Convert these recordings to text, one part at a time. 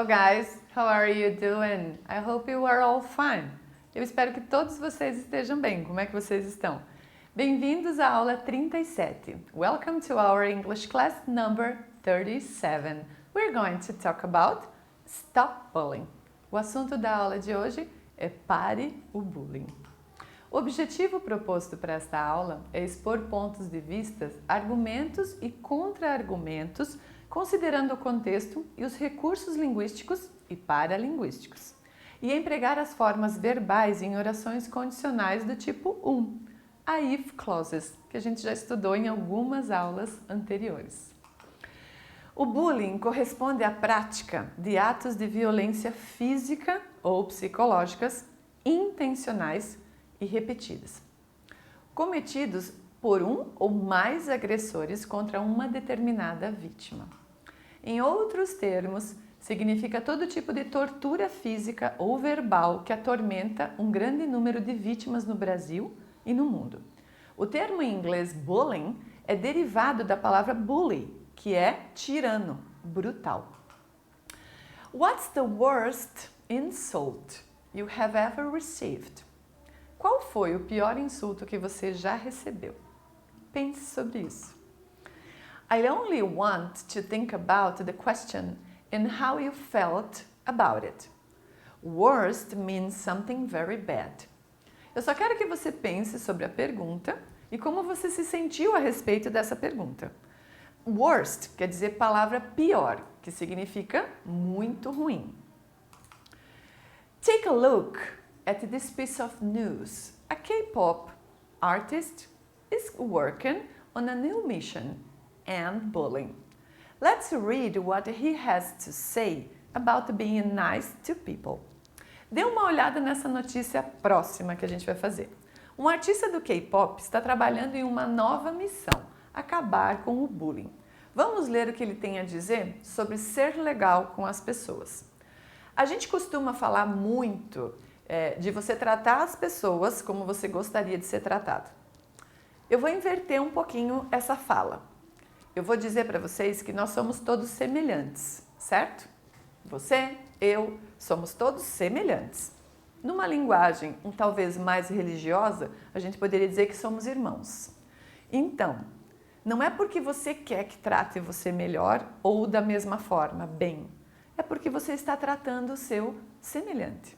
Hello guys, how are you doing? I hope you are all fine. Eu espero que todos vocês estejam bem. Como é que vocês estão? Bem-vindos à aula 37. Welcome to our English class number 37. We're going to talk about stop bullying. O assunto da aula de hoje é pare o bullying. O objetivo proposto para esta aula é expor pontos de vista, argumentos e contra-argumentos, considerando o contexto e os recursos linguísticos e paralinguísticos, e empregar as formas verbais em orações condicionais do tipo 1, a if clauses, que a gente já estudou em algumas aulas anteriores. O bullying corresponde à prática de atos de violência física ou psicológicas intencionais e repetidas, cometidos por um ou mais agressores contra uma determinada vítima. Em outros termos, significa todo tipo de tortura física ou verbal que atormenta um grande número de vítimas no Brasil e no mundo. O termo em inglês bullying é derivado da palavra bully, que é tirano, brutal. What's the worst insult you have ever received? Qual foi o pior insulto que você já recebeu? Pense sobre isso. I only want to think about the question and how you felt about it. Worst means something very bad. Eu só quero que você pense sobre a pergunta e como você se sentiu a respeito dessa pergunta. Worst quer dizer palavra pior, que significa muito ruim. Take a look at this piece of news. A K-pop artist is working on a new mission and bullying. Let's read what he has to say about being nice to people. Dê uma olhada nessa notícia próxima que a gente vai fazer. Um artista do K-pop está trabalhando em uma nova missão, acabar com o bullying. Vamos ler o que ele tem a dizer sobre ser legal com as pessoas. A gente costuma falar muito de você tratar as pessoas como você gostaria de ser tratado. Eu vou inverter um pouquinho essa fala. Eu vou dizer para vocês que nós somos todos semelhantes, certo? Você, eu, somos todos semelhantes. Numa linguagem talvez mais religiosa, a gente poderia dizer que somos irmãos. Então, não é porque você quer que trate você melhor ou da mesma forma, bem. É porque você está tratando o seu semelhante.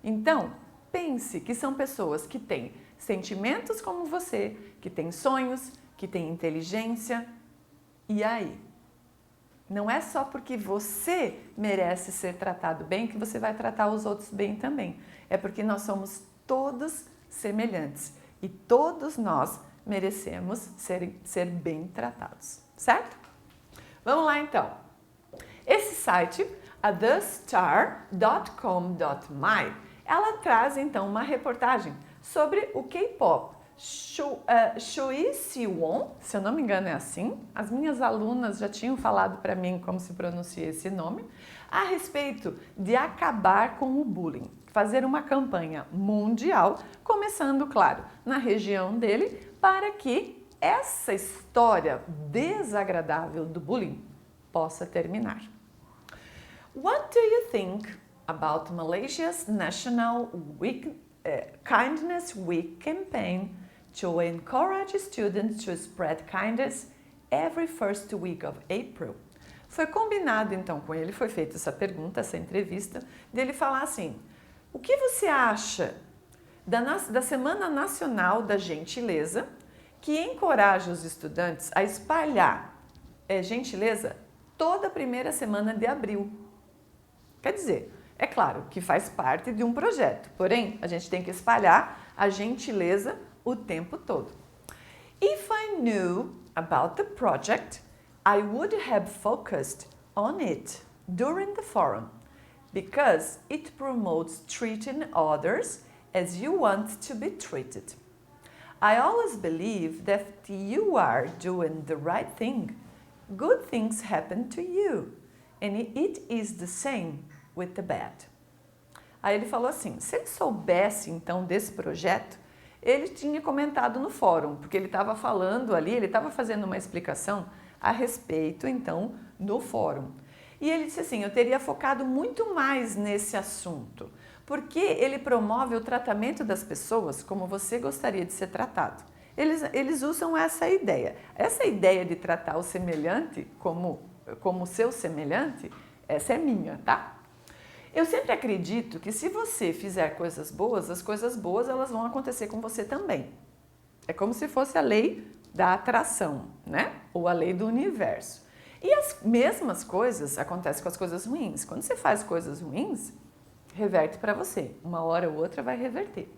Então, pense que são pessoas que têm sentimentos como você, que têm sonhos, que têm inteligência. E aí? Não é só porque você merece ser tratado bem que você vai tratar os outros bem também. É porque nós somos todos semelhantes e todos nós merecemos ser bem tratados, certo? Vamos lá então. Esse site, a thestar.com.my, ela traz então uma reportagem sobre o K-pop. Choi Siwon, se eu não me engano é assim, as minhas alunas já tinham falado para mim como se pronuncia esse nome, a respeito de acabar com o bullying, fazer uma campanha mundial, começando, claro, na região dele, para que essa história desagradável do bullying possa terminar. What do you think about Malaysia's National Kindness Week campaign to encourage students to spread kindness every first week of April? Foi combinado então com ele, foi feita essa pergunta, essa entrevista, dele falar assim, o que você acha da Semana Nacional da Gentileza, que encoraja os estudantes a espalhar gentileza toda a primeira semana de abril? Quer dizer, é claro que faz parte de um projeto, porém a gente tem que espalhar a gentileza o tempo todo. If I knew about the project, I would have focused on it during the forum, because it promotes treating others as you want to be treated. I always believe that if you are doing the right thing, good things happen to you, and it is the same with the bad. Aí ele falou assim, se ele soubesse então desse projeto, ele tinha comentado no fórum, porque ele estava falando ali, ele estava fazendo uma explicação a respeito então no fórum. E ele disse assim, eu teria focado muito mais nesse assunto, porque ele promove o tratamento das pessoas como você gostaria de ser tratado. Eles usam essa ideia de tratar o semelhante como seu semelhante, essa é minha, tá? Eu sempre acredito que se você fizer coisas boas, as coisas boas elas vão acontecer com você também. É como se fosse a lei da atração, né? Ou a lei do universo. E as mesmas coisas acontecem com as coisas ruins. Quando você faz coisas ruins, reverte para você. Uma hora ou outra vai reverter.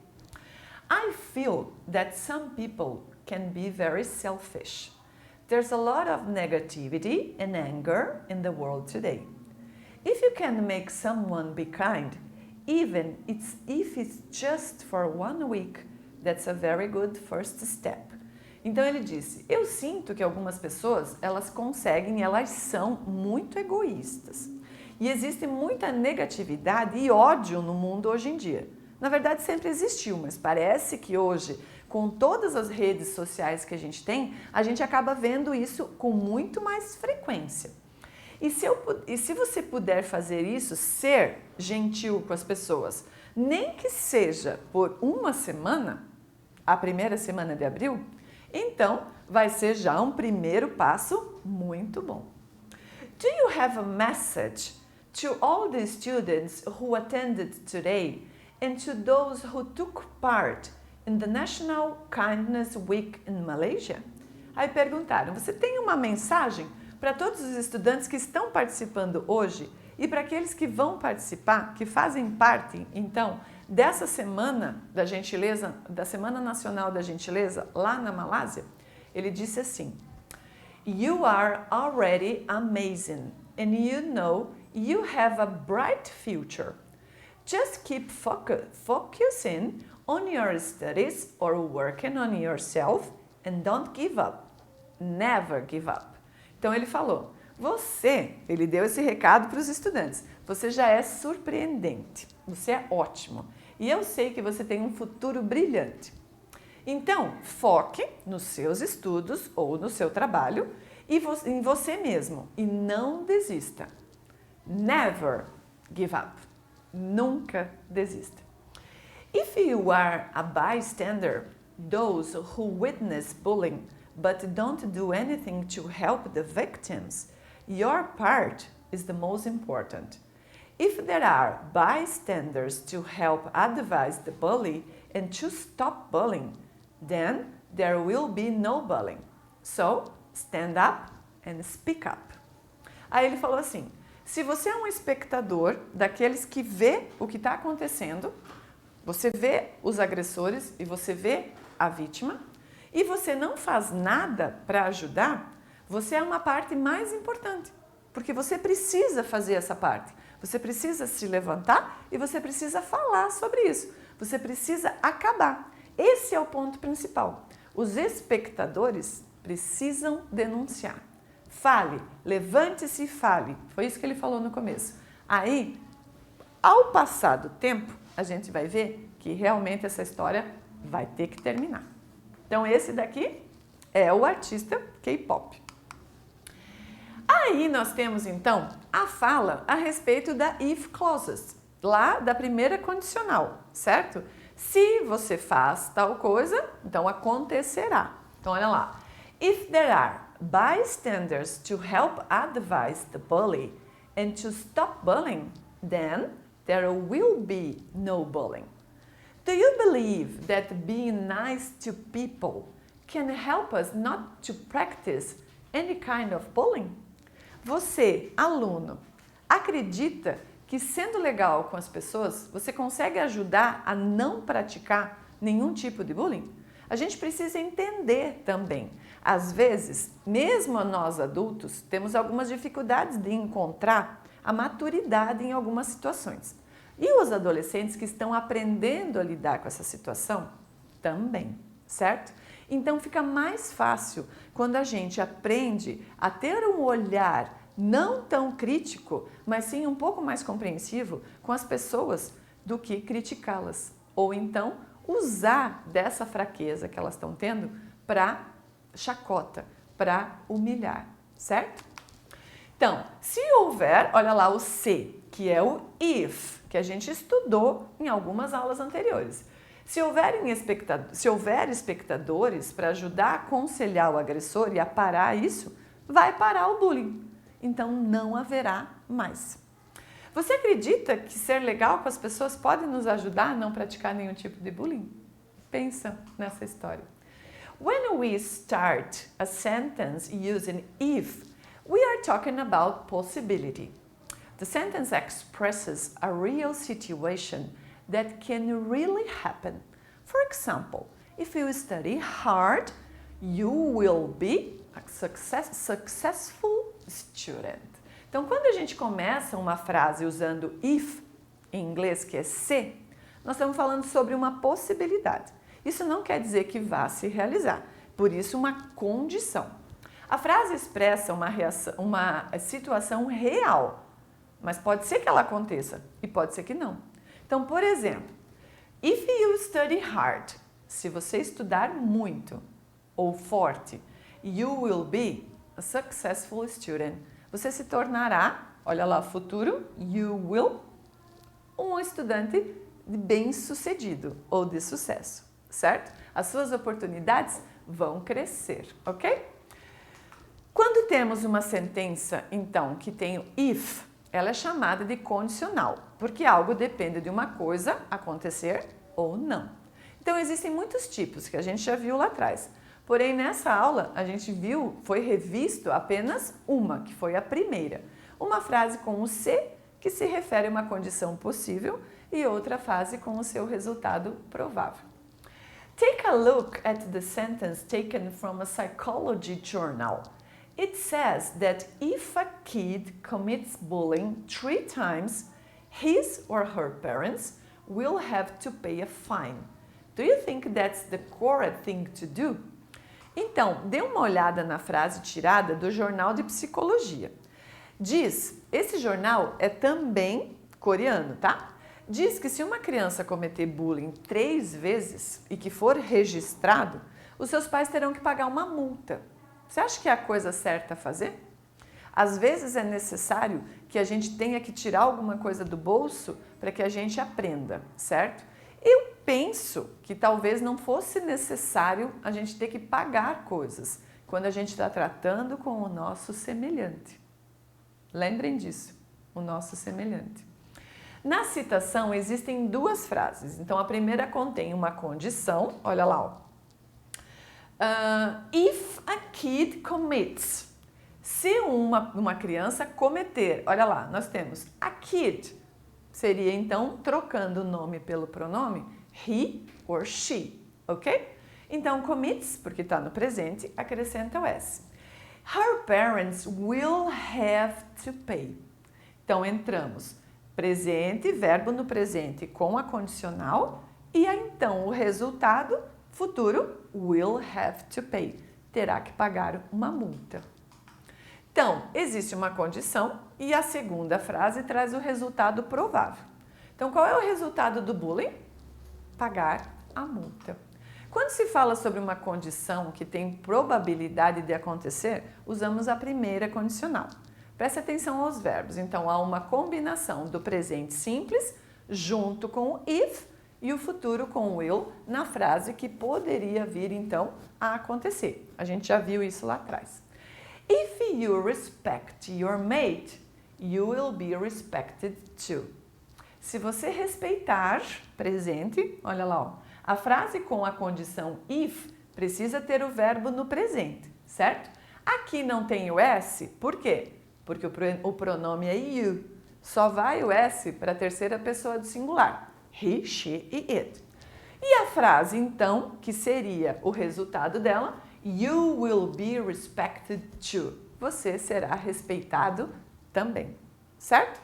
I feel that some people can be very selfish. There's a lot of negativity and anger in the world today. If you can make someone be kind, even if it's just for 1 week, that's a very good first step. Então ele disse, eu sinto que algumas pessoas, elas são muito egoístas. E existe muita negatividade e ódio no mundo hoje em dia. Na verdade, sempre existiu, mas parece que hoje, com todas as redes sociais que a gente acaba vendo isso com muito mais frequência. E se você puder fazer isso, ser gentil com as pessoas, nem que seja por uma semana, a primeira semana de abril, então vai ser já um primeiro passo muito bom. Do you have a message to all the students who attended today and to those who took part in the National Kindness Week in Malaysia? Aí perguntaram, você tem uma mensagem para todos os estudantes que estão participando hoje e para aqueles que vão participar, que fazem parte, então, dessa semana da gentileza, da Semana Nacional da Gentileza, lá na Malásia? Ele disse assim, You are already amazing and you know you have a bright future. Just keep focusing on your studies or working on yourself and don't give up. Never give up. Então ele falou, ele deu esse recado para os estudantes, você já é surpreendente, você é ótimo e eu sei que você tem um futuro brilhante. Então, foque nos seus estudos ou no seu trabalho e em você mesmo e não desista. Never give up. Nunca desista. If you are a bystander, those who witness bullying but don't do anything to help the victims, your part is the most important. If there are bystanders to help advise the bully and to stop bullying, then there will be no bullying. So, stand up and speak up. Aí ele falou assim, se você é um espectador daqueles que vê o que está acontecendo, você vê os agressores e você vê a vítima, e você não faz nada para ajudar, você é uma parte mais importante, porque você precisa fazer essa parte. Você precisa se levantar e você precisa falar sobre isso. Você precisa acabar. Esse é o ponto principal. Os espectadores precisam denunciar. Fale, levante-se e fale. Foi isso que ele falou no começo. Aí, ao passar do tempo, a gente vai ver que realmente essa história vai ter que terminar. Então, esse daqui é o artista K-pop. Aí nós temos, então, a fala a respeito da if clauses, lá da primeira condicional, certo? Se você faz tal coisa, então acontecerá. Então, olha lá. If there are bystanders to help advise the bully and to stop bullying, then there will be no bullying. Do you believe that being nice to people can help us not to practice any kind of bullying? Você, aluno, acredita que sendo legal com as pessoas, você consegue ajudar a não praticar nenhum tipo de bullying? A gente precisa entender também. Às vezes, mesmo nós adultos, temos algumas dificuldades de encontrar a maturidade em algumas situações. E os adolescentes que estão aprendendo a lidar com essa situação também, certo? Então fica mais fácil quando a gente aprende a ter um olhar não tão crítico, mas sim um pouco mais compreensivo com as pessoas do que criticá-las. Ou então usar dessa fraqueza que elas estão tendo para chacota, para humilhar, certo? Então, se houver, olha lá o se, que é o if, que a gente estudou em algumas aulas anteriores. Se houver espectadores para ajudar a aconselhar o agressor e a parar isso, vai parar o bullying. Então, não haverá mais. Você acredita que ser legal com as pessoas pode nos ajudar a não praticar nenhum tipo de bullying? Pensa nessa história. When we start a sentence using if, we are talking about possibility. The sentence expresses a real situation that can really happen. For example, if you study hard, you will be a successful student. Então, quando a gente começa uma frase usando if, em inglês, que é se, nós estamos falando sobre uma possibilidade. Isso não quer dizer que vá se realizar, por isso uma condição. A frase expressa uma situação real, mas pode ser que ela aconteça e pode ser que não. Então, por exemplo, if you study hard, se você estudar muito ou forte, you will be a successful student. Você se tornará, olha lá, futuro, you will, um estudante bem-sucedido ou de sucesso, certo? As suas oportunidades vão crescer, ok? Quando temos uma sentença, então, que tem o if, ela é chamada de condicional, porque algo depende de uma coisa acontecer ou não. Então, existem muitos tipos que a gente já viu lá atrás. Porém, nessa aula, a gente foi revisto apenas uma, que foi a primeira. Uma frase com o se, que se refere a uma condição possível, e outra frase com o seu resultado provável. Take a look at the sentence taken from a psychology journal. It says that if a kid commits bullying 3 times, his or her parents will have to pay a fine. Do you think that's the correct thing to do? Então, dê uma olhada na frase tirada do Jornal de Psicologia. Esse jornal é também coreano, tá? Diz que se uma criança cometer bullying 3 vezes e que for registrado, os seus pais terão que pagar uma multa. Você acha que é a coisa certa a fazer? Às vezes é necessário que a gente tenha que tirar alguma coisa do bolso para que a gente aprenda, certo? Eu penso que talvez não fosse necessário a gente ter que pagar coisas quando a gente está tratando com o nosso semelhante. Lembrem disso, o nosso semelhante. Na citação existem 2 frases. Então, a primeira contém uma condição, olha lá, ó. If a kid commits. Se uma criança cometer, olha lá, nós temos a kid. Seria, então, trocando o nome pelo pronome, he or she, ok? Então, commits, porque está no presente, acrescenta o S. Her parents will have to pay. Então, entramos presente, verbo no presente com a condicional e aí, então, o resultado futuro, will have to pay. Terá que pagar uma multa. Então, existe uma condição e a segunda frase traz o resultado provável. Então, qual é o resultado do bullying? Pagar a multa. Quando se fala sobre uma condição que tem probabilidade de acontecer, usamos a primeira condicional. Preste atenção aos verbos. Então, há uma combinação do presente simples junto com o if e o futuro com o will na frase que poderia vir, então, a acontecer. A gente já viu isso lá atrás. If you respect your mate, you will be respected too. Se você respeitar, presente, olha lá, ó, a frase com a condição if precisa ter o verbo no presente, certo? Aqui não tem o S, por quê? Porque o pronome é you. Só vai o S para a terceira pessoa do singular. He, she e it. E a frase, então, que seria o resultado dela, you will be respected too. Você será respeitado também, certo?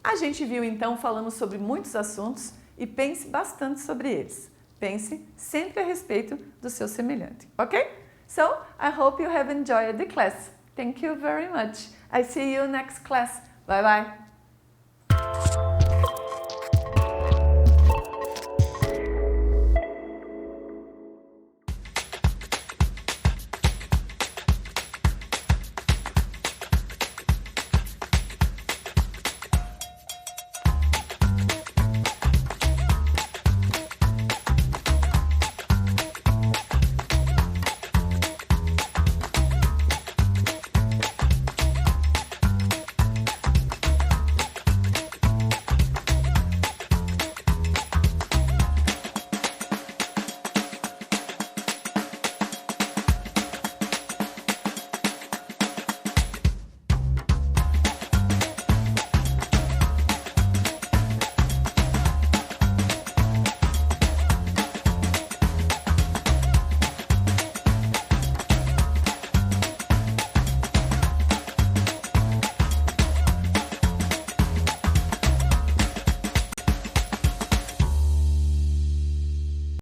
A gente viu, então, falamos sobre muitos assuntos e pense bastante sobre eles. Pense sempre a respeito do seu semelhante, ok? So, I hope you have enjoyed the class. Thank you very much. I see you next class. Bye bye.